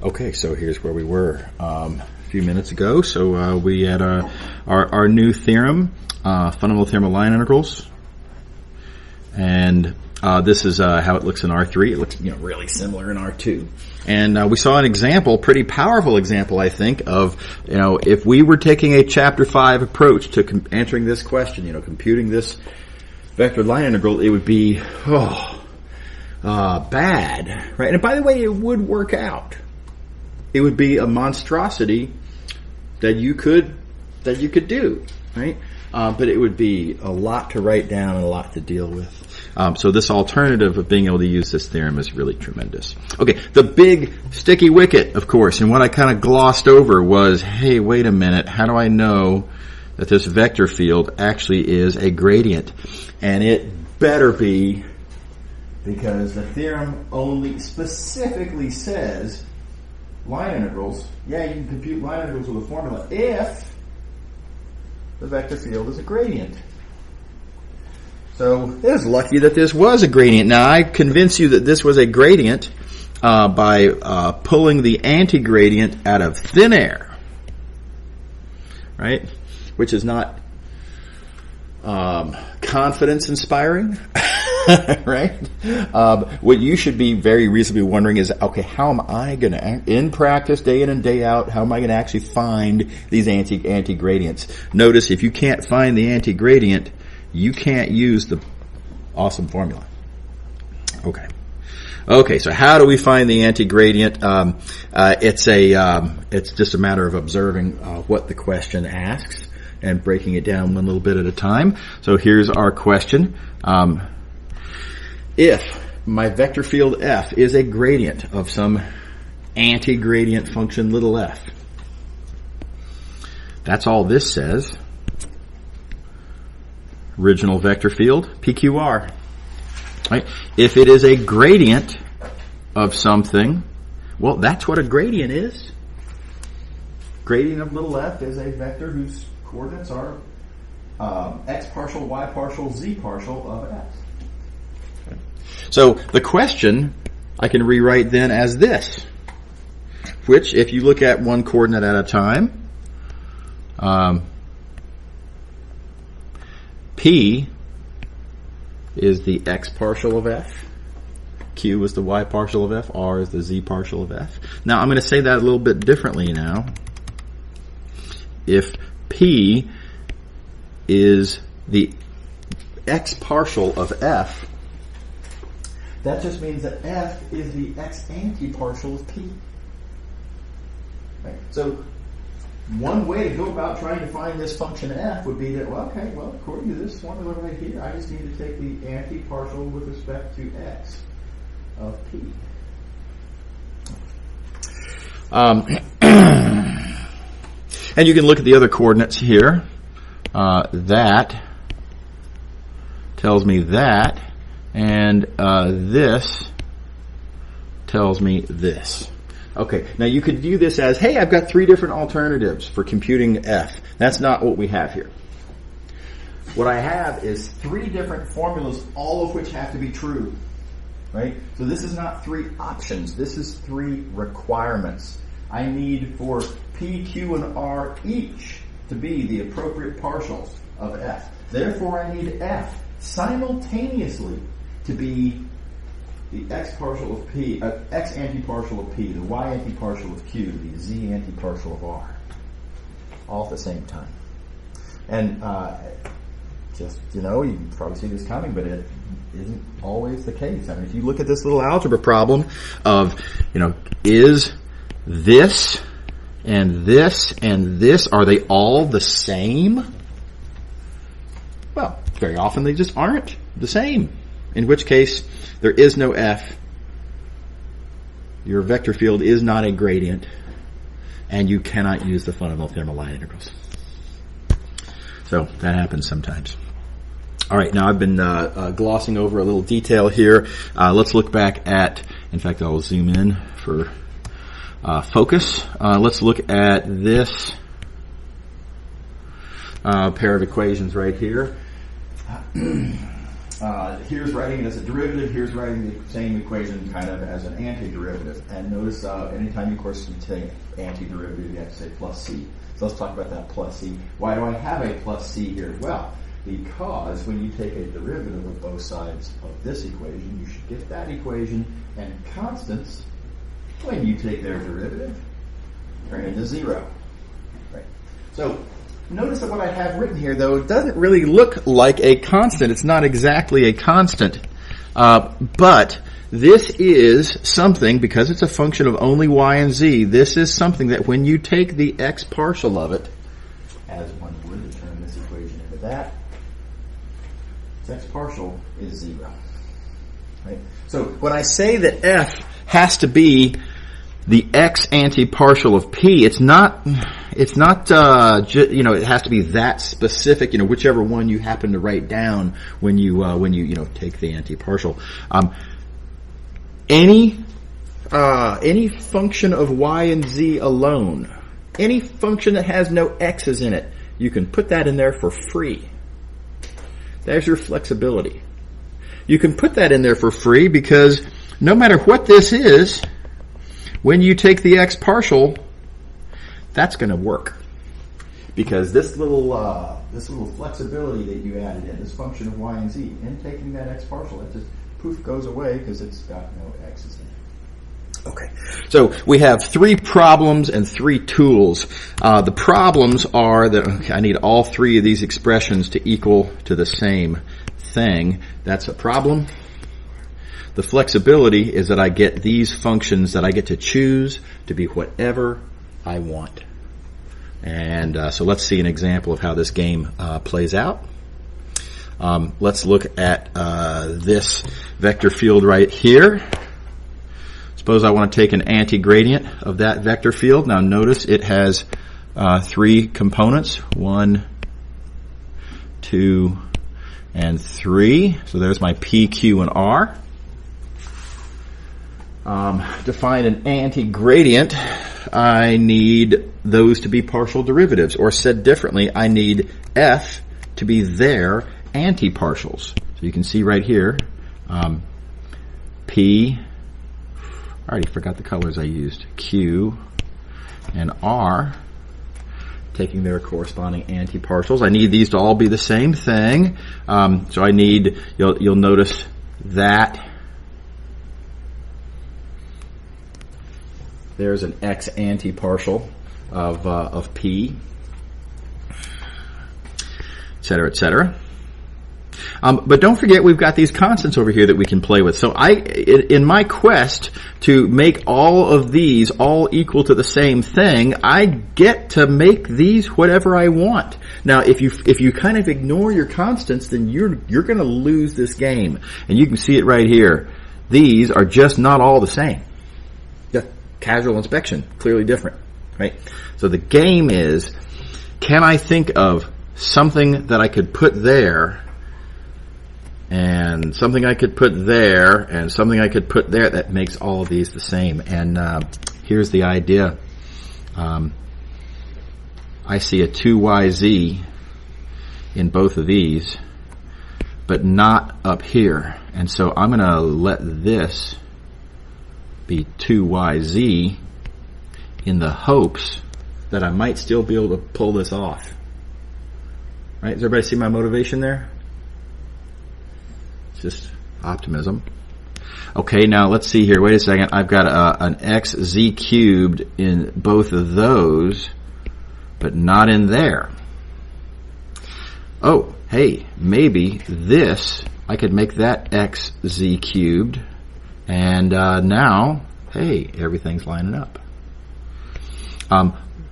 Okay, so here's where we were a few minutes ago. So we had our new theorem, fundamental theorem of line integrals, and this is how it looks in R3. It looks really similar in R2. And we saw an example, pretty powerful example, I think, of if we were taking a Chapter 5 approach to answering this question, computing this vector line integral, it would be bad, right? And by the way, it would work out. It would be a monstrosity that you could do, right? But it would be a lot to write down and a lot to deal with. So this alternative of being able to use this theorem is really tremendous. Okay, the big sticky wicket, of course, and what I kind of glossed over was, hey, wait a minute, how do I know that this vector field actually is a gradient? And it better be, because the theorem only specifically says line integrals. Yeah, you can compute line integrals with a formula if the vector field is a gradient. So it was lucky that this was a gradient. Now I convinced you that this was a gradient by pulling the anti-gradient out of thin air, right? Which is not confidence inspiring, right? What you should be very reasonably wondering is, okay, how am I going to, in practice, day in and day out, how am I going to actually find these anti-gradients? Notice if you can't find the anti-gradient, you can't use the awesome formula. Okay, so how do we find the anti-gradient? It's just a matter of observing what the question asks and breaking it down one little bit at a time. So here's our question. If my vector field f is a gradient of some anti-gradient function little f, that's all this says. Original vector field, PQR. Right? If it is a gradient of something, well, that's what a gradient is. Gradient of little f is a vector whose coordinates are x partial, y partial, z partial of x. Okay. So the question I can rewrite then as this, which if you look at one coordinate at a time, P is the x partial of f, Q is the y partial of f, R is the z partial of f. Now I'm going to say that a little bit differently now. If P is the x partial of f, that just means that f is the x anti-partial of P. Right? So one way to go about trying to find this function f would be that, according to this formula right here, I just need to take the anti-partial with respect to x of P. And you can look at the other coordinates here. That tells me that, and this tells me this. Okay, now you could view this as, hey, I've got three different alternatives for computing f. That's not what we have here. What I have is three different formulas, all of which have to be true, right? So this is not three options. This is three requirements. I need for P, Q, and R each to be the appropriate partials of f. Therefore, I need f simultaneously to be the x partial of P, x anti-partial of P, the y anti-partial of Q, the z anti-partial of R, all at the same time. And you probably see this coming, but it isn't always the case. I mean, if you look at this little algebra problem of, is this and this and this, are they all the same? Well, very often they just aren't the same. In which case, there is no f, your vector field is not a gradient, and you cannot use the fundamental theorem of line integrals. So that happens sometimes. All right, now I've been glossing over a little detail here. Let's look back at, in fact, I'll zoom in for focus. Let's look at this pair of equations right here. here's writing it as a derivative, here's writing the same equation kind of as an antiderivative. And notice anytime, of course, you take antiderivative, you have to say plus c. So let's talk about that plus c. Why do I have a plus c here? Well, because when you take a derivative of both sides of this equation, you should get that equation and constants, when you take their derivative, turn into 0. Right. So notice that what I have written here, though, doesn't really look like a constant. It's not exactly a constant. But this is something, because it's a function of only y and z, this is something that when you take the x partial of it, as one would to turn this equation into that, x partial is 0. Right? So when I say that f has to be the x anti-partial of p, it's not it has to be that specific, whichever one you happen to write down when you take the anti-partial. Any function of y and z alone, any function that has no x's in it, you can put that in there for free. There's your flexibility. You can put that in there for free because no matter what this is, when you take the x partial, that's going to work. Because this little flexibility that you added in, this function of y and z, in taking that x partial, it just poof goes away because it's got no x's in it. Okay, so we have 3 problems and 3 tools. The problems are that I need all 3 of these expressions to equal to the same thing. That's a problem. The flexibility is that I get these functions that I get to choose to be whatever I want. And so let's see an example of how this game plays out. Let's look at this vector field right here. Suppose I want to take an anti-gradient of that vector field. Now notice it has 3 components, 1, 2, and 3. So there's my P, Q, and R. To find an anti-gradient, I need those to be partial derivatives, or said differently, I need f to be their anti-partials. So you can see right here, P, I already forgot the colors I used, Q, and R, taking their corresponding anti-partials. I need these to all be the same thing. So I need, you'll notice that there's an x anti-partial of P, et cetera, et cetera. But don't forget we've got these constants over here that we can play with. So in my quest to make all of these all equal to the same thing, I get to make these whatever I want. Now, if you kind of ignore your constants, then you're going to lose this game. And you can see it right here. These are just not all the same. The casual inspection, clearly different, right? So the game is, can I think of something that I could put there, and something I could put there, and something I could put there that makes all of these the same? And here's the idea. I see a 2yz in both of these, but not up here. And so I'm going to let this be 2yz in the hopes that I might still be able to pull this off. Right? Does everybody see my motivation there? It's just optimism. Okay, now let's see here. Wait a second. I've got an xz cubed in both of those, but not in there. Oh, hey, maybe this, I could make that xz cubed, and now, hey, everything's lining up.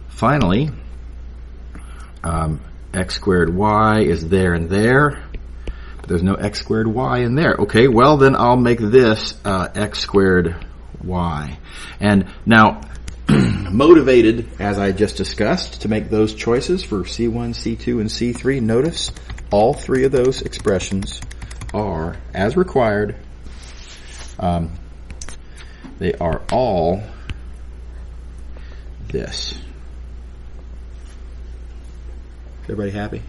Finally, x squared y is there and there, but there's no x squared y in there. Okay, well then I'll make this x squared y. And now, motivated, as I just discussed, to make those choices for C1, C2, and C3, notice all 3 of those expressions are, as required, they are all this. Everybody happy?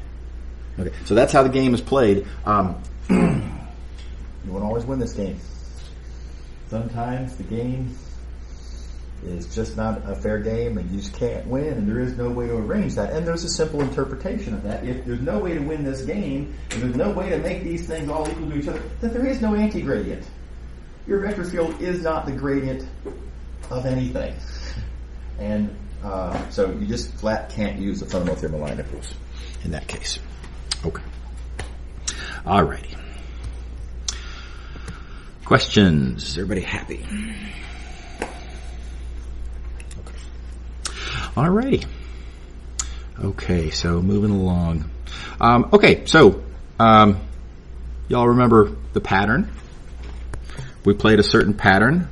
Okay, so that's how the game is played. You won't always win this game. Sometimes the game is just not a fair game and you just can't win, and there is no way to arrange that. And there's a simple interpretation of that. If there's no way to win this game, and there's no way to make these things all equal to each other, then there is no anti-gradient. Your vector field is not the gradient of anything. And so you just flat can't use the fundamental theorem of line integrals in that case. Okay. Alrighty. Questions? Is everybody happy? Okay. Alrighty. Okay, so moving along. Okay, so y'all remember the pattern? We played a certain pattern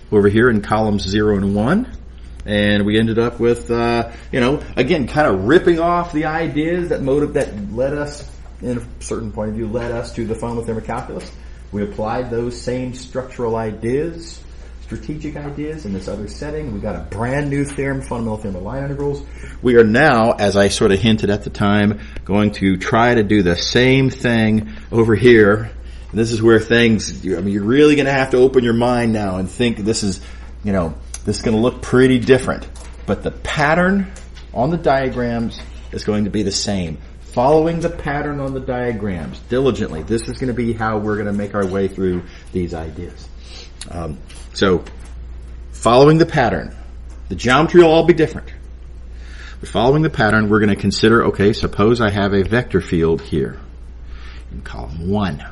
over here in columns 0 and 1. And we ended up with, again, kind of ripping off the ideas that led us, in a certain point of view, led us to the fundamental theorem of calculus. We applied those same structural ideas, strategic ideas, in this other setting. We got a brand new theorem, fundamental theorem of line integrals. We are now, as I sort of hinted at the time, going to try to do the same thing over here. And this is where you're really going to have to open your mind now and think this is going to look pretty different. But the pattern on the diagrams is going to be the same. Following the pattern on the diagrams diligently, this is going to be how we're going to make our way through these ideas. So, following the pattern, the geometry will all be different. But following the pattern, we're going to consider, okay, suppose I have a vector field here in column 1.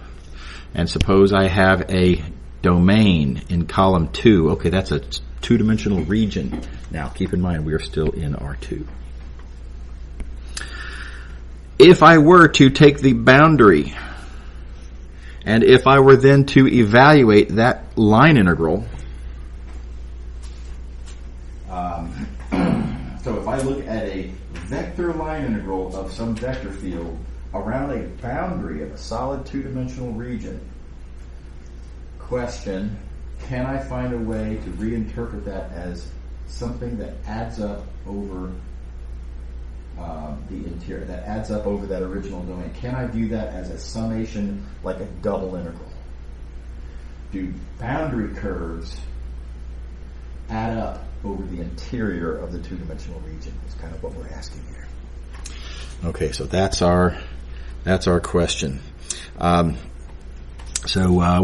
And suppose I have a domain in column 2. Okay, that's a two-dimensional region. Now, keep in mind, we are still in R2. If I were to take the boundary, and if I were then to evaluate that line integral, so if I look at a vector line integral of some vector field around a boundary of a solid two-dimensional region, question, can I find a way to reinterpret that as something that adds up over the interior, that adds up over that original domain? Can I view that as a summation, like a double integral? Do boundary curves add up over the interior of the two-dimensional region? Is kind of what we're asking here. Okay, so that's our question. So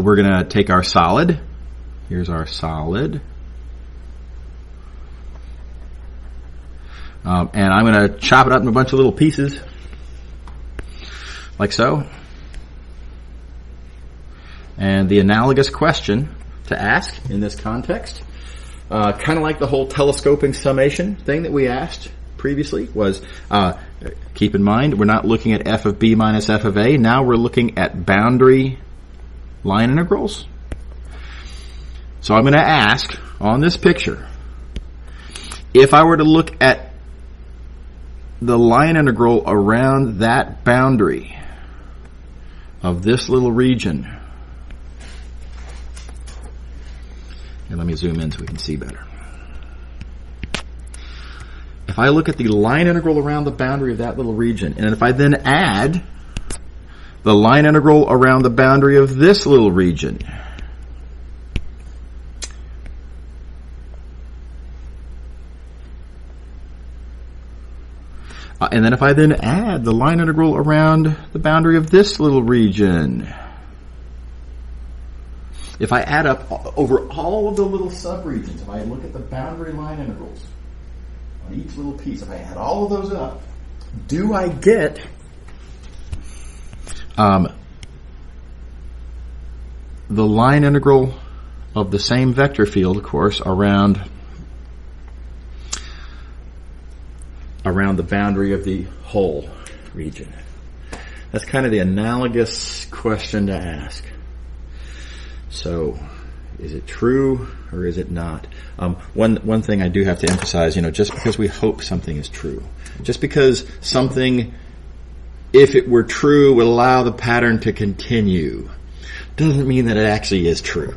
we're going to take our solid. Here's our solid. And I'm going to chop it up in a bunch of little pieces, like so. And the analogous question to ask in this context, kind of like the whole telescoping summation thing that we asked previously, was keep in mind we're not looking at f of b minus f of a. Now we're looking at boundary line integrals. So I'm going to ask on this picture, if I were to look at the line integral around that boundary of this little region, and let me zoom in so we can see better. If I look at the line integral around the boundary of that little region, and if I then add the line integral around the boundary of this little region, and then if I then add the line integral around the boundary of this little region, if I add up over all of the little subregions, if I look at the boundary line integrals on each little piece, if I add all of those up, do I get the line integral of the same vector field, of course, around the boundary of the whole region? That's kind of the analogous question to ask. So, is it true or is it not? One thing I do have to emphasize, just because we hope something is true, just because something, if it were true, would allow the pattern to continue, doesn't mean that it actually is true.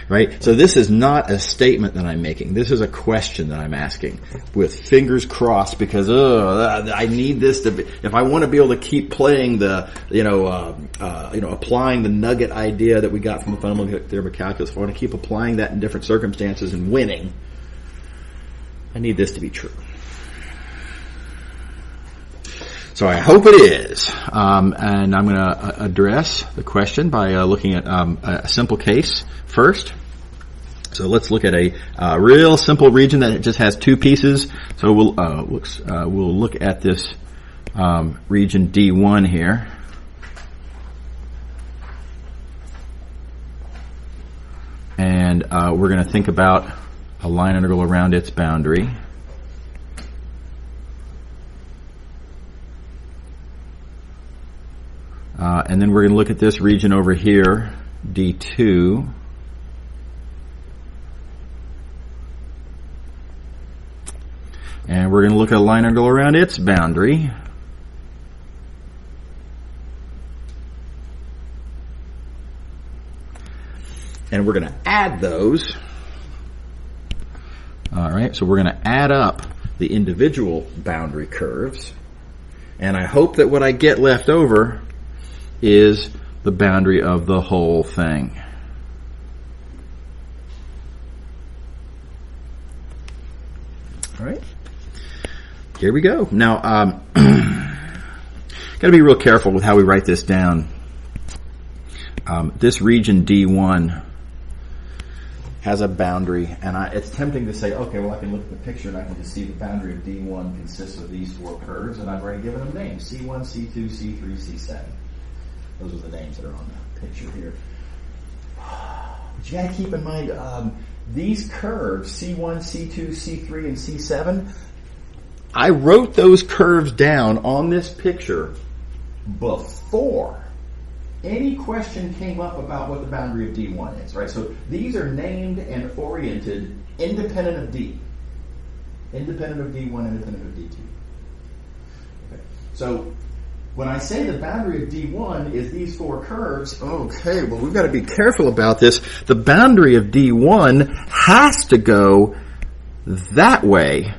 right? So this is not a statement that I'm making. This is a question that I'm asking with fingers crossed because, I need this to be, if I want to be able to keep playing the, applying the nugget idea that we got from the fundamental theorem of calculus, if I want to keep applying that in different circumstances and winning, I need this to be true. So I hope it is. And I'm going to address the question by looking at a simple case first. So let's look at a real simple region that just has two pieces. So we'll look at this region D1 here. And we're going to think about a line integral around its boundary. And then we're going to look at this region over here, D2. And we're going to look at a line integral around its boundary. And we're going to add those. All right, so we're going to add up the individual boundary curves. And I hope that what I get left over is the boundary of the whole thing. All right, here we go. Now, got to be real careful with how we write this down. This region D1 has a boundary, and it's tempting to say, okay, well, I can look at the picture and I can just see the boundary of D1 consists of these four curves, and I've already given them names: C1, C2, C3, C7. Those are the names that are on the picture here. But you got to keep in mind, these curves, C1, C2, C3, and C7, I wrote those curves down on this picture before any question came up about what the boundary of D1 is, right? So these are named and oriented independent of D. Independent of D1, independent of D2. Okay. So when I say the boundary of D1 is these four curves, okay, well, we've got to be careful about this. The boundary of D1 has to go that way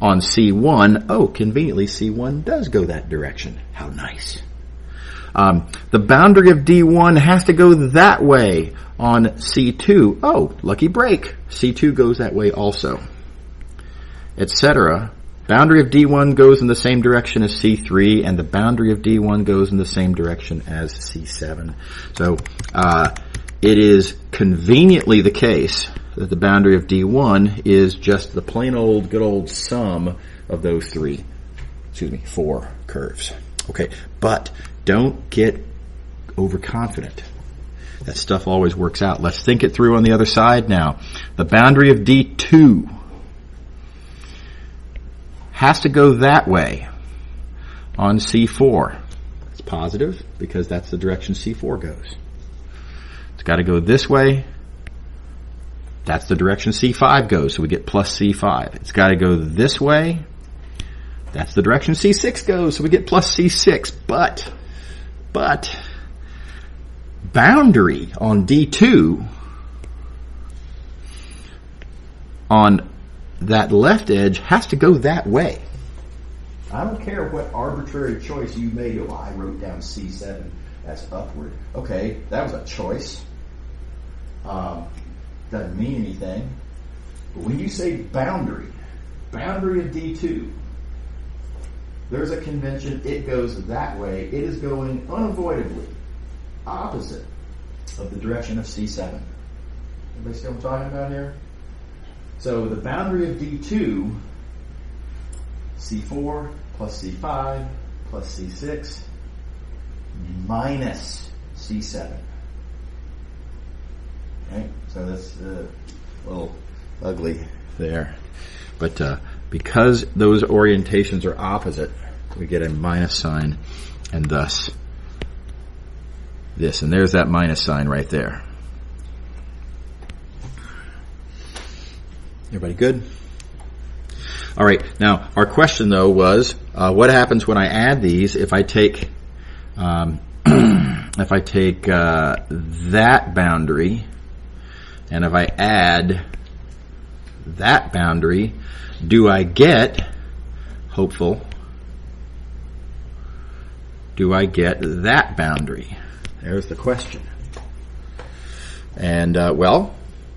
on C1. Oh, conveniently, C1 does go that direction. How nice. The boundary of D1 has to go that way on C2. Oh, lucky break. C2 goes that way also, etc. Boundary of D1 goes in the same direction as C3, and the boundary of D1 goes in the same direction as C7. So it is conveniently the case that the boundary of D1 is just the plain old, good old sum of those four curves. Okay, but don't get overconfident. That stuff always works out. Let's think it through on the other side now. The boundary of D2 has to go that way on C4. It's positive because that's the direction C4 goes. It's got to go this way. That's the direction C5 goes, so we get plus C5. It's got to go this way. That's the direction C6 goes, so we get plus C6. But boundary on D2 on that left edge has to go that way. I don't care what arbitrary choice you made. Oh, I wrote down C7 as upward. Okay, that was a choice. Doesn't mean anything. But when you say boundary of D2, there's a convention. It goes that way. It is going unavoidably opposite of the direction of C7. Everybody see what I'm talking about here? So the boundary of D2, C4 plus C5 plus C6 minus C7. Okay, so that's a little ugly there. But because those orientations are opposite, we get a minus sign, and thus this. And there's that minus sign right there. Everybody good? All right. Now, our question though was, what happens when I add these? If I take, that boundary and if I add that boundary, do I get, hopeful, do I get that boundary? There's the question. And, well,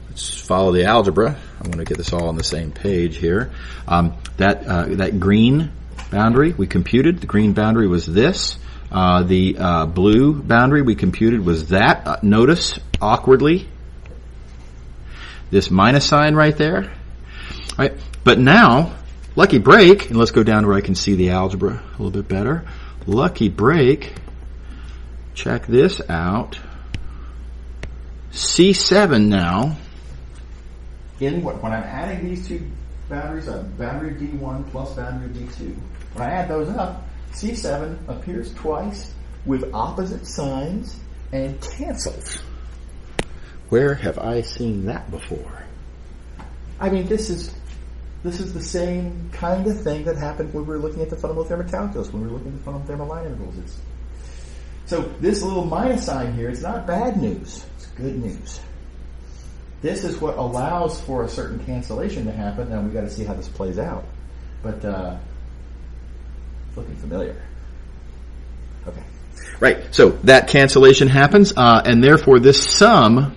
let's follow the algebra. I want to get this all on the same page here. That green boundary we computed. The green boundary was this. The blue boundary we computed was that. Notice, awkwardly, this minus sign right there. Right? But now, lucky break, and let's go down to where I can see the algebra a little bit better. Lucky break, check this out. C7 now, when I'm adding these two boundaries, boundary D1 plus boundary D2, when I add those up, C7 appears twice with opposite signs and cancels. Where have I seen that before? I mean, this is the same kind of thing that happened when we were looking at the fundamental theorem of calculus, when we were looking at the fundamental theorem of line integrals. So this little minus sign here, it's not bad news. It's good news. This is what allows for a certain cancellation to happen. Now we've got to see how this plays out. But it's looking familiar. Okay. Right. So that cancellation happens, and therefore this sum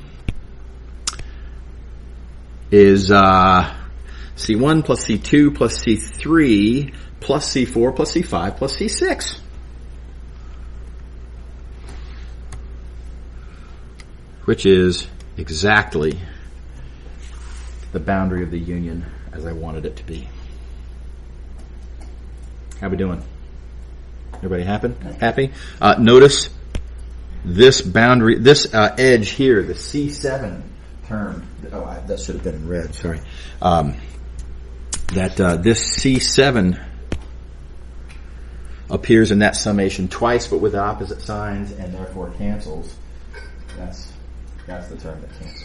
is C1 plus C2 plus C3 plus C4 plus C5 plus C6. Which is exactly the boundary of the union as I wanted it to be. How we doing? Everybody happy? Notice this boundary, this edge here, the C7 term. Oh, that should have been in red. Sorry. This C7 appears in that summation twice, but with opposite signs, and therefore cancels. That's the term that cancels.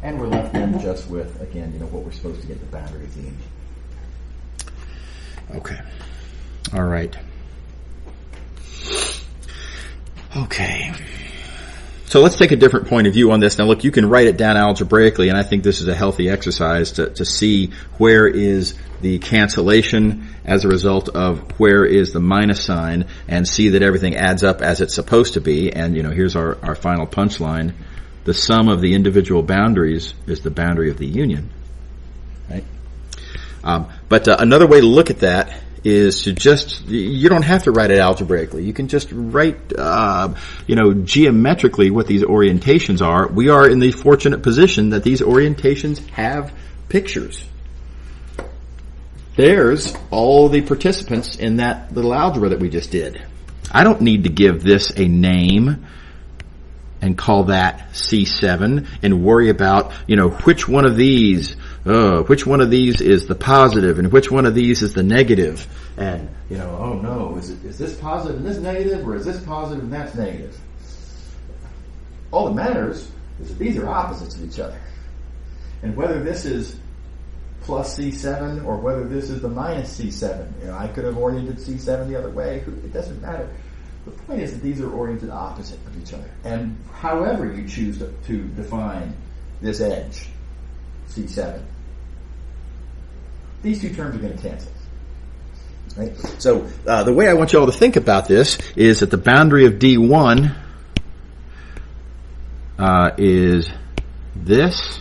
And we're left then just with, again, what we're supposed to get, the boundary of the union. Okay. All right. Okay. So let's take a different point of view on this. Now look, you can write it down algebraically, and I think this is a healthy exercise to see where is the cancellation as a result of where is the minus sign, and see that everything adds up as it's supposed to be. And, here's our final punchline. The sum of the individual boundaries is the boundary of the union. Right? But another way to look at that is to you don't have to write it algebraically. You can just write, geometrically what these orientations are. We are in the fortunate position that these orientations have pictures. There's all the participants in that little algebra that we just did. I don't need to give this a name and call that C7 and worry about, which one of these is the positive and which one of these is the negative. And, oh no, is this positive and this negative, or is this positive and that's negative? All that matters is that these are opposites of each other. And whether this is plus C7 or whether this is the minus C7, I could have oriented C7 the other way. It doesn't matter. The point is that these are oriented opposite of each other. And however you choose to define this edge, C7, these two terms are going to cancel. Right? So the way I want you all to think about this is that the boundary of D1 is this,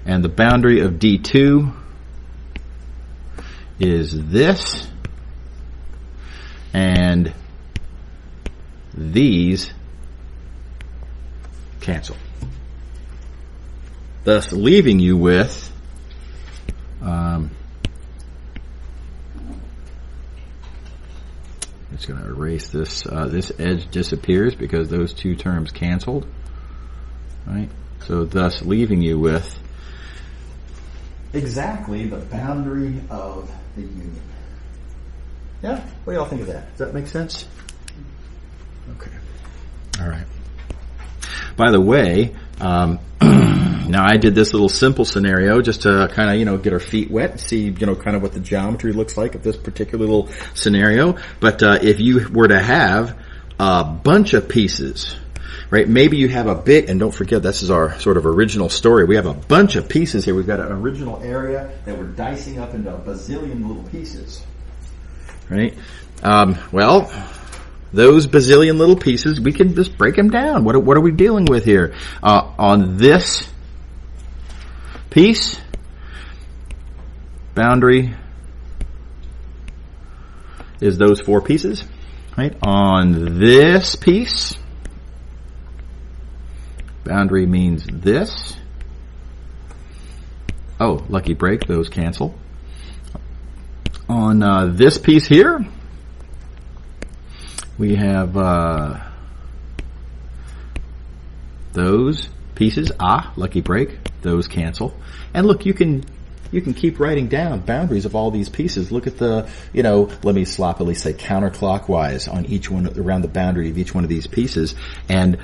and the boundary of D2 is this, and these cancel. Thus leaving you with it's going to erase this. This edge disappears because those two terms canceled. Right? So thus leaving you with exactly the boundary of the union. Yeah? What do y'all think of that? Does that make sense? Okay. All right. By the way, now I did this little simple scenario just to kind of, get our feet wet and see, kind of what the geometry looks like of this particular little scenario. But if you were to have a bunch of pieces right? Maybe you have a big, and don't forget, this is our sort of original story. We have a bunch of pieces here. We've got an original area that we're dicing up into a bazillion little pieces, right? Well, those bazillion little pieces, we can just break them down. What are we dealing with here? On this piece, boundary is those 4 pieces, right? On this piece, boundary means this. Oh, lucky break, those cancel. On this piece here, we have those pieces. Lucky break, those cancel. And look, you can keep writing down boundaries of all these pieces. Look at the, let me sloppily say counterclockwise on each one, around the boundary of each one of these pieces. And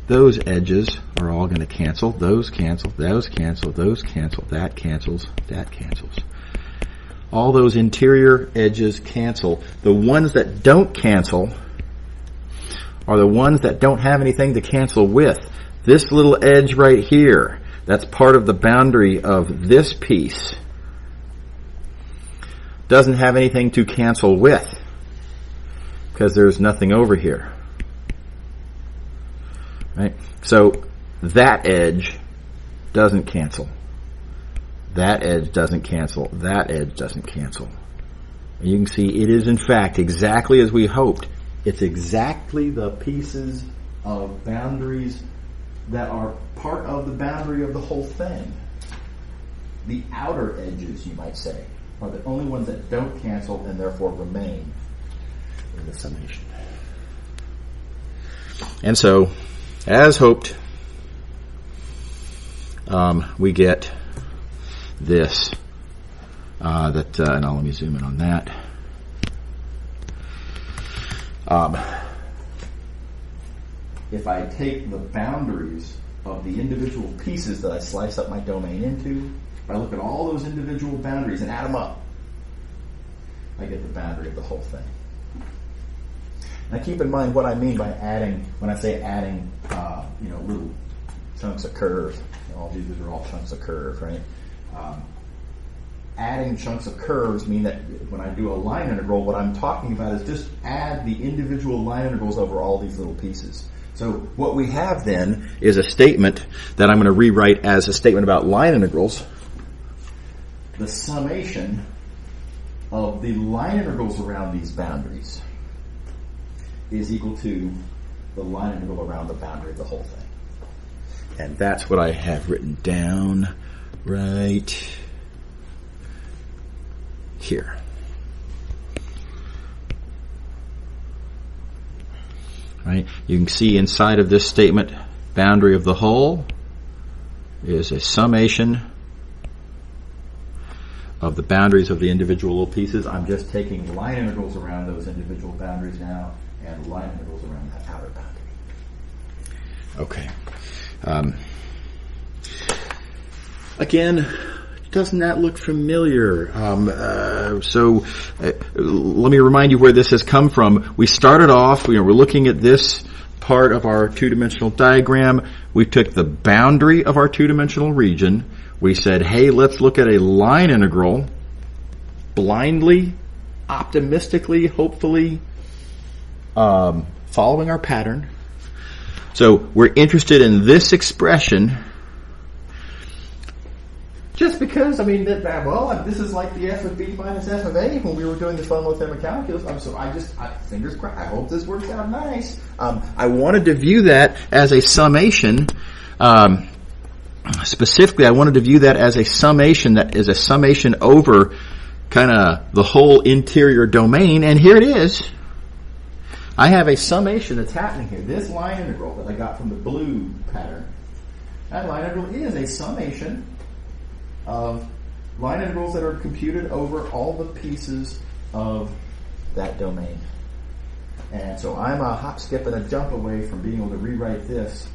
those edges are all going to cancel. Those cancel, those cancel, those cancel, that cancels, that cancels. All those interior edges cancel. The ones that don't cancel are the ones that don't have anything to cancel with. This little edge right here, that's part of the boundary of this piece, doesn't have anything to cancel with because there's nothing over here. Right? So that edge doesn't cancel. That edge doesn't cancel. That edge doesn't cancel. And you can see it is in fact exactly as we hoped. It's exactly the pieces of boundaries that are part of the boundary of the whole thing. The outer edges, you might say, are the only ones that don't cancel and therefore remain in the summation. And so, as hoped, we get this. And let me zoom in on that. If I take the boundaries of the individual pieces that I slice up my domain into, if I look at all those individual boundaries and add them up, I get the boundary of the whole thing. Now keep in mind what I mean by adding, when I say adding, little chunks of curve. All these are all chunks of curve, right? Adding chunks of curves mean that when I do a line integral, what I'm talking about is just add the individual line integrals over all these little pieces. So what we have then is a statement that I'm going to rewrite as a statement about line integrals. The summation of the line integrals around these boundaries is equal to the line integral around the boundary of the whole thing. And that's what I have written down right here. Right? You can see inside of this statement, boundary of the whole is a summation of the boundaries of the individual little pieces. I'm just taking line integrals around those individual boundaries now and line integrals around that outer boundary. Okay. Again, doesn't that look familiar? So let me remind you where this has come from. We started off, we're looking at this part of our two-dimensional diagram. We took the boundary of our two-dimensional region. We said, hey, let's look at a line integral blindly, optimistically, hopefully, following our pattern. So we're interested in this expression just because, this is like the f of b minus f of a when we were doing the fundamental theorem of calculus. Fingers crossed, I hope this works out nice. I wanted to view that as a summation. Specifically, I wanted to view that as a summation that is a summation over kind of the whole interior domain, and here it is. I have a summation that's happening here. This line integral that I got from the blue pattern, that line integral is a summation of line integrals that are computed over all the pieces of that domain. And so I'm a hop, skip, and a jump away from being able to rewrite this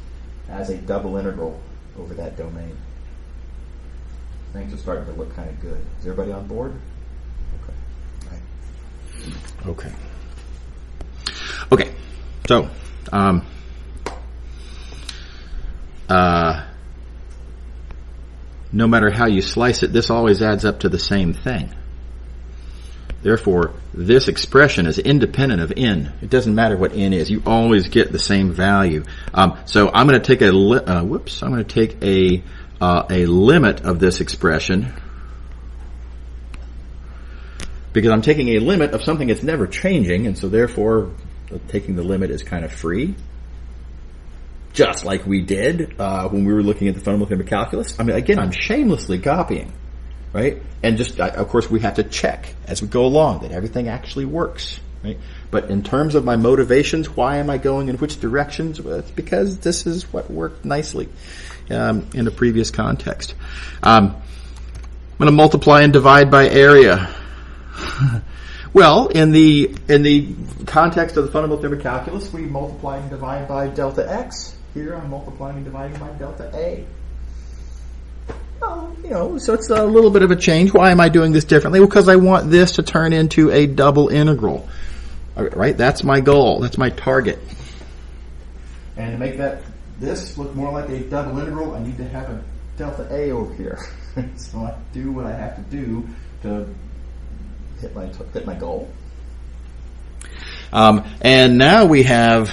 as a double integral over that domain. Things are starting to look kind of good. Is everybody on board? Okay. Right. Okay. So, no matter how you slice it, this always adds up to the same thing. Therefore, this expression is independent of n. It doesn't matter what n is. You always get the same value. So I'm going to take I'm going to take a limit of this expression, because I'm taking a limit of something that's never changing, and so therefore taking the limit is kind of free. Just like we did when we were looking at the fundamental theorem of calculus. I mean, again, I'm shamelessly copying, right? And just, of course, we have to check as we go along that everything actually works, right? But in terms of my motivations, why am I going in which directions? Well, it's because this is what worked nicely in a previous context. I'm going to multiply and divide by area. Well, in the context of the fundamental theorem of calculus, we multiply and divide by delta x. Here I'm multiplying and dividing by delta a. Well, so it's a little bit of a change. Why am I doing this differently? Well, because I want this to turn into a double integral. Right? That's my goal. That's my target. And to make this look more like a double integral, I need to have a delta a over here. So I do what I have to do to hit my goal. And now we have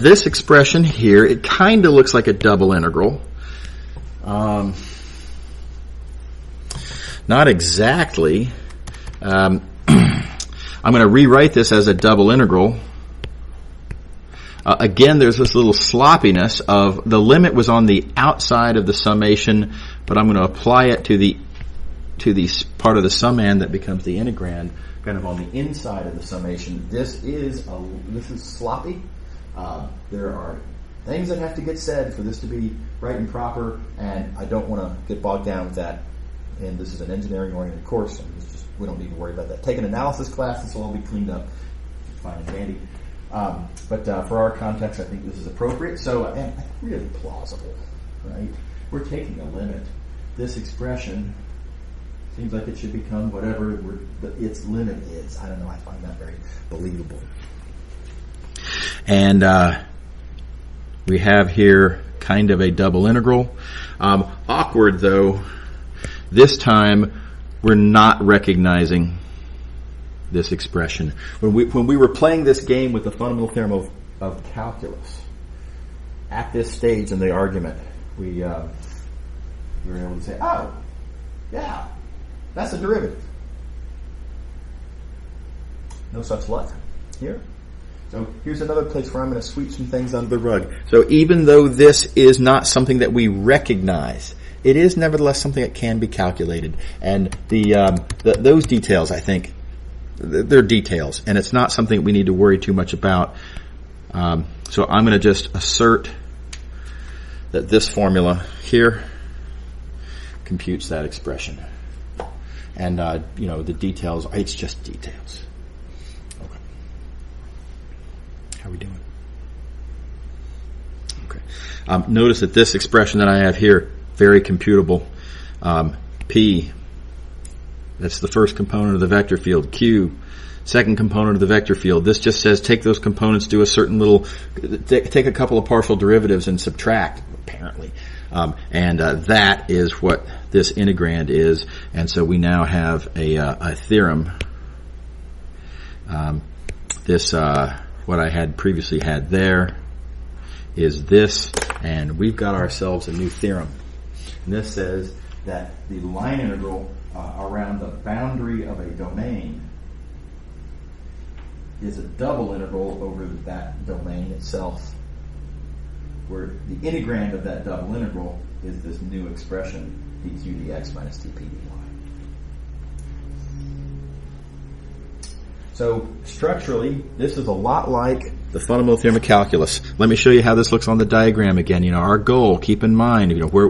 this expression here. It kind of looks like a double integral. Not exactly. I'm going to rewrite this as a double integral. Again, there's this little sloppiness of the limit was on the outside of the summation, but I'm going to apply it to the part of the summand that becomes the integrand, kind of on the inside of the summation. This is sloppy. There are things that have to get said for this to be right and proper, and I don't want to get bogged down with that. And this is an engineering-oriented course, and we don't need to worry about that. Take an analysis class, this will all be cleaned up. Fine and dandy. But for our context, I think this is appropriate. So, and really plausible, right? We're taking a limit. This expression seems like it should become whatever its limit is. I don't know. I find that very believable. And we have here kind of a double integral. Awkward, though. This time, we're not recognizing this expression. When we were playing this game with the fundamental theorem of calculus, at this stage in the argument, we were able to say, oh, yeah, that's a derivative. No such luck here. So here's another place where I'm going to sweep some things under the rug. So even though this is not something that we recognize, it is nevertheless something that can be calculated. And those details, I think, they're details, and it's not something we need to worry too much about. So I'm going to just assert that this formula here computes that expression. And, the details, it's just details. Okay. How are we doing? Okay. Notice that this expression that I have here, very computable. P, that's the first component of the vector field. Q, second component of the vector field. This just says take those components, do a certain take a couple of partial derivatives and subtract, apparently. And that is what this integrand is. And so we now have a theorem. What I had previously had there is this, and we've got ourselves a new theorem. And this says that the line integral around the boundary of a domain is a double integral over that domain itself, where the integrand of that double integral is this new expression, dq dx minus dp dy. So structurally, this is a lot like the fundamental theorem of calculus. Let me show you how this looks on the diagram again. Our goal, keep in mind, where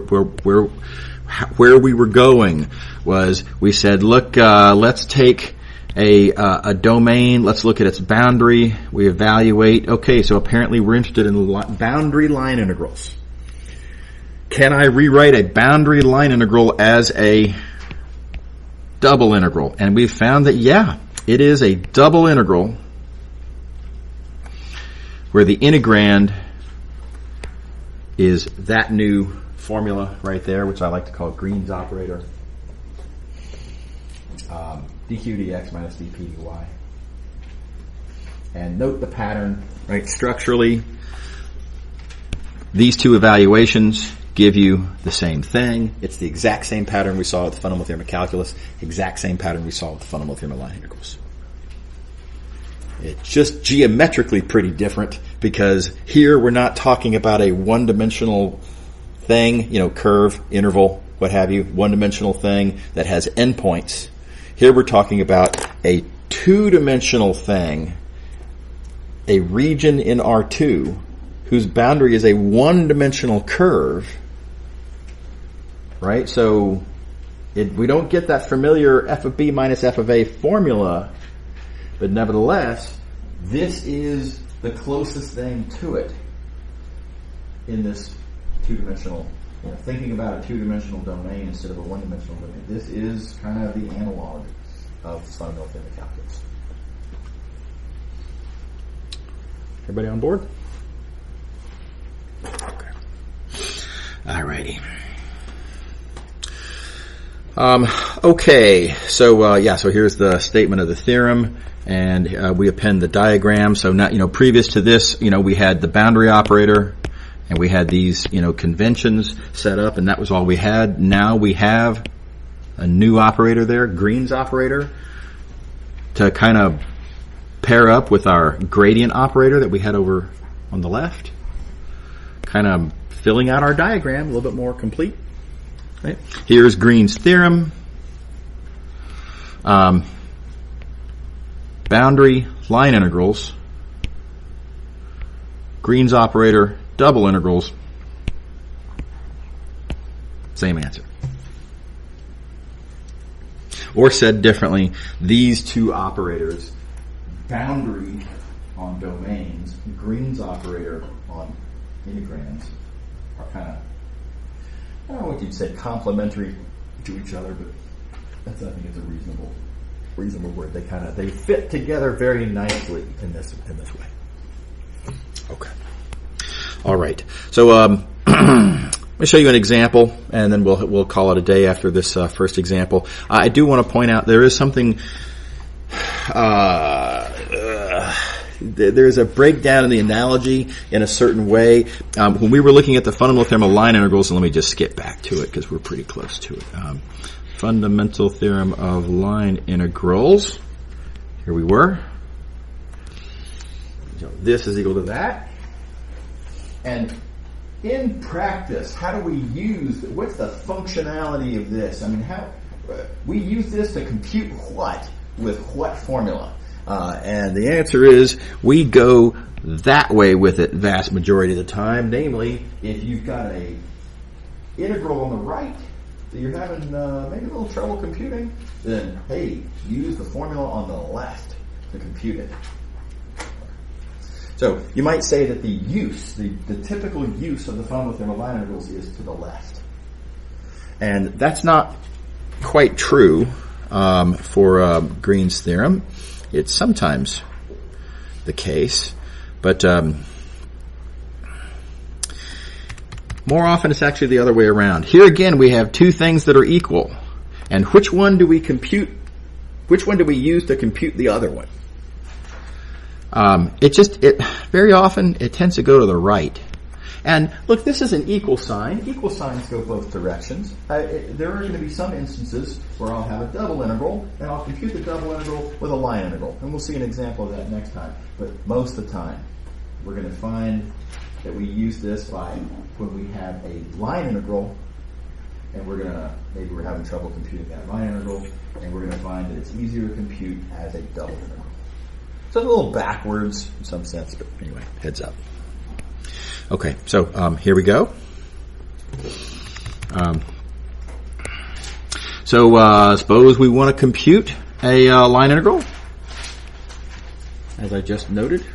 we were going was we said, look, let's take a domain, let's look at its boundary, we evaluate. Okay, so apparently we're interested in boundary line integrals. Can I rewrite a boundary line integral as a double integral? And we've found that, yeah, it is a double integral where the integrand is that new formula right there, which I like to call Green's operator. dq dx minus dp dy. And note the pattern, right? Structurally, these two evaluations give you the same thing. It's the exact same pattern we saw with the fundamental theorem of calculus, exact same pattern we saw with the fundamental theorem of line integrals. It's just geometrically pretty different because here we're not talking about a one-dimensional thing, curve, interval, what have you, one-dimensional thing that has endpoints. Here we're talking about a two-dimensional thing, a region in R2 whose boundary is a one-dimensional curve, right? So we don't get that familiar f of b minus f of a formula, but nevertheless, this is the closest thing to it in this two-dimensional, thinking about a two-dimensional domain instead of a one-dimensional domain. This is kind of the analog of fundamental theorem of calculus. Everybody on board? Okay. Alrighty. Okay. So here's the statement of the theorem, and we append the diagram. So now, previous to this, we had the boundary operator, and we had these, conventions set up, and that was all we had. Now we have a new operator there, Green's operator, to kind of pair up with our gradient operator that we had over on the left, kind of filling out our diagram a little bit more complete. Right? Here's Green's theorem. Boundary line integrals, Green's operator, double integrals, same answer. Or said differently, these two operators, boundary on domains, Green's operator on integrams, are kind of, I don't know what you'd say, complementary to each other, but I think it's a reasonable word. They fit together very nicely in this way. Okay. All right. So let me show you an example, and then we'll call it a day after this first example. I do want to point out there is something. There's a breakdown in the analogy in a certain way. When we were looking at the fundamental theorem of line integrals, and let me just skip back to it because we're pretty close to it. Fundamental theorem of line integrals. Here we were. So this is equal to that. And in practice, how do we what's the functionality of this? We use this to compute what with what formula? And the answer is we go that way with it vast majority of the time. Namely, if you've got a integral on the right that you're having maybe a little trouble computing, then hey, use the formula on the left to compute it. So you might say that the typical use of the fundamental theorem of line integrals is to the left. And that's not quite true for Green's theorem. It's sometimes the case, but more often it's actually the other way around. Here again, we have two things that are equal. And which one do we compute? Which one do we use to compute the other one? Very often it tends to go to the right. And look, this is an equal sign. Equal signs go both directions. There are going to be some instances where I'll have a double integral, and I'll compute the double integral with a line integral. And we'll see an example of that next time. But most of the time, we're going to find that we use this when we have a line integral, and maybe we're having trouble computing that line integral, and we're going to find that it's easier to compute as a double integral. So it's a little backwards in some sense, but anyway, heads up. Okay, so here we go. Suppose we want to compute a line integral, as I just noted,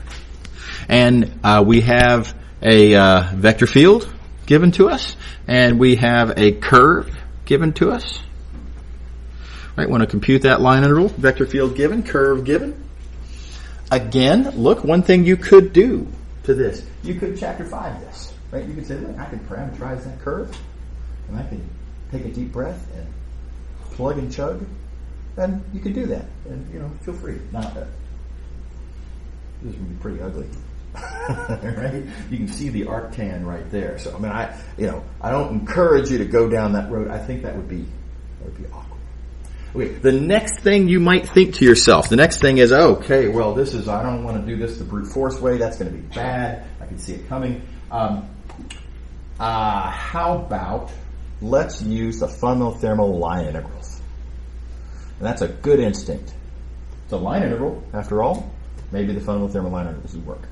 and we have a vector field given to us, and we have a curve given to us. Right, want to compute that line integral, vector field given, curve given. Again, look, one thing you could do to this. You could chapter 5 this. right? You can say, look, I can parameterize that curve, and I can take a deep breath and plug and chug, and you can do that. And, feel free. Not that. This would be pretty ugly. Right? You can see the arctan right there. So, I don't encourage you to go down that road. I think that would be awkward. Okay, the next thing you might think to yourself, the next thing is, okay, well, I don't want to do this the brute force way. That's going to be bad. I can see it coming. How about let's use the fundamental theorem line integrals? And that's a good instinct. It's a line integral, after all. Maybe the fundamental theorem line integrals would work.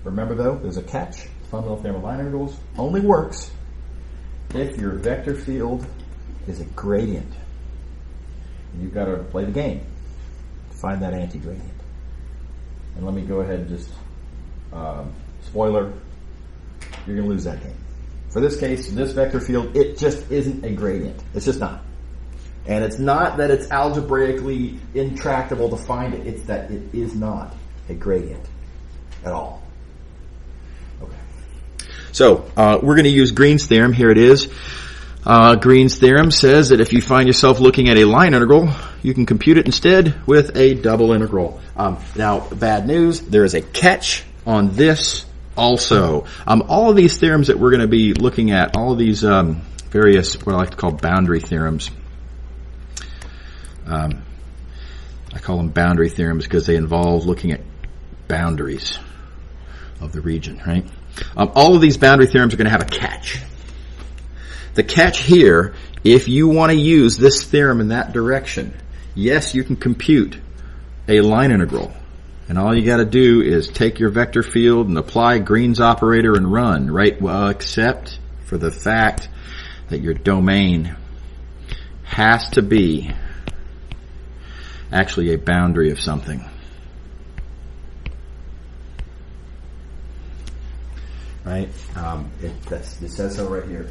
Remember, though, there's a catch. Fundamental theorem line integrals only works if your vector field is a gradient. And you've got to play the game to find that anti-gradient. And let me go ahead and just, spoiler, you're going to lose that game. For this case, this vector field, it just isn't a gradient. It's just not. And it's not that it's algebraically intractable to find it. It's that it is not a gradient at all. Okay. So, we're going to use Green's theorem. Here it is. Green's theorem says that if you find yourself looking at a line integral, you can compute it instead with a double integral. Now, bad news, there is a catch on this also. All of these theorems that we're going to be looking at, all of these various, what I like to call boundary theorems, I call them boundary theorems because they involve looking at boundaries of the region, right? All of these boundary theorems are going to have a catch. The catch here, if you want to use this theorem in that direction, yes, you can compute a line integral. And all you got to do is take your vector field and apply Green's operator and run, right? Well, except for the fact that your domain has to be actually a boundary of something. Right? It says so right here.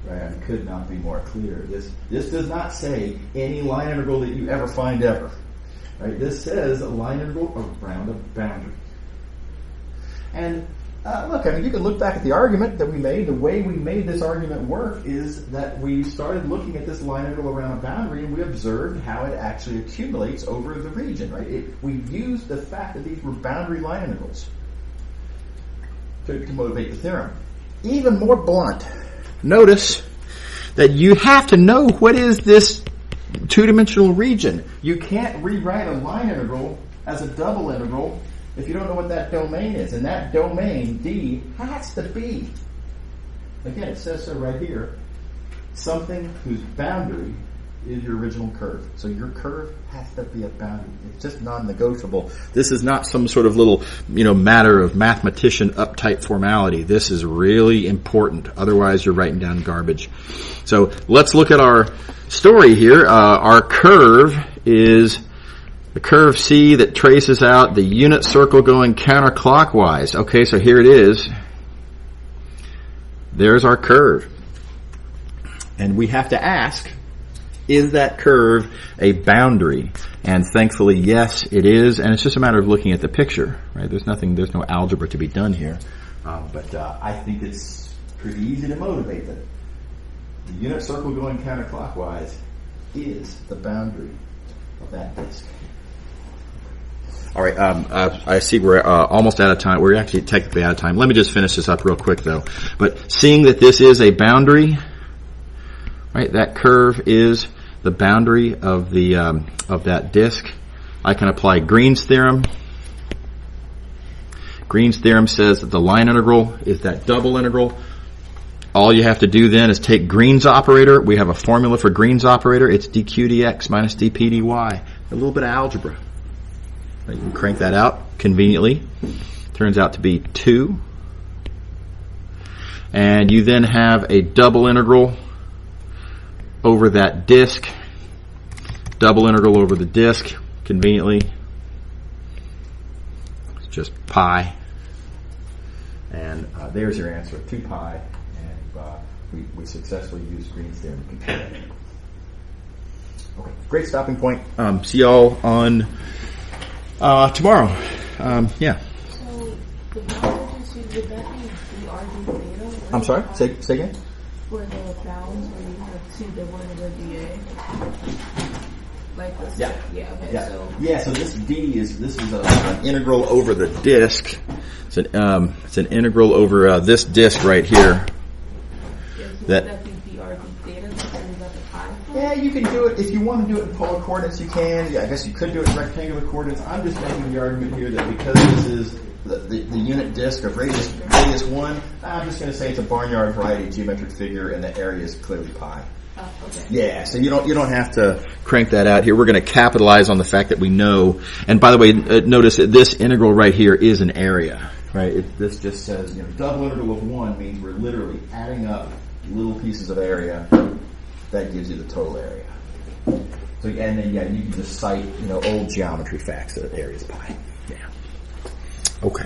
Right? It could not be more clear. This does not say any line integral that you ever find ever. Right? This says a line integral around a boundary. And look, you can look back at the argument that we made. The way we made this argument work is that we started looking at this line integral around a boundary, and we observed how it actually accumulates over the region. Right? We used the fact that these were boundary line integrals to motivate the theorem. Even more blunt, notice that you have to know what is this two-dimensional region. You can't rewrite a line integral as a double integral if you don't know what that domain is. And that domain, D, has to be, again, it says so right here, something whose boundary is your original curve. So your curve has to be a boundary. It's just non-negotiable. This is not some sort of little, matter of mathematician uptight formality. This is really important. Otherwise, you're writing down garbage. So let's look at our story here. Our curve is the curve C that traces out the unit circle going counterclockwise. Okay, so here it is. There's our curve. And we have to ask, is that curve a boundary? And thankfully, yes, it is. And it's just a matter of looking at the picture, right? There's no algebra to be done here. But I think it's pretty easy to motivate that the unit circle going counterclockwise is the boundary of that disk. All right, I see we're almost out of time. We're actually technically out of time. Let me just finish this up real quick, though. But seeing that this is a boundary, right? That curve is the boundary of the of that disk. I can apply Green's theorem. Green's theorem says that the line integral is that double integral. All you have to do then is take Green's operator. We have a formula for Green's operator. It's dq dx minus dp dy. A little bit of algebra. You can crank that out conveniently. Turns out to be 2. And you then have a double integral over that disk. Double integral over the disk, conveniently. It's just pi. And there's your answer, 2 pi. And we successfully used Green's theorem to compute that. Okay, great stopping point. See y'all on tomorrow. Yeah. So the voltages, would that be the argument? I'm sorry? Say again? For the bounds where you have two, the one and the DA. Like this? Yeah. Yeah, okay. Yeah. So this D is an integral over the disk. It's an integral over this disk right here. Yeah, you can do it if you want to do it in polar coordinates. You can. Yeah, I guess you could do it in rectangular coordinates. I'm just making the argument here that because this is the unit disk of radius 1, I'm just going to say it's a barnyard variety geometric figure, and the area is clearly pi. Oh, okay. Yeah, so you don't have to crank that out here. We're going to capitalize on the fact that we know. And by the way, notice that this integral right here is an area, right? This just says double integral of 1 means we're literally adding up little pieces of area. That gives you the total area. So and then you can just cite old geometry facts that area is pi. Yeah. Okay.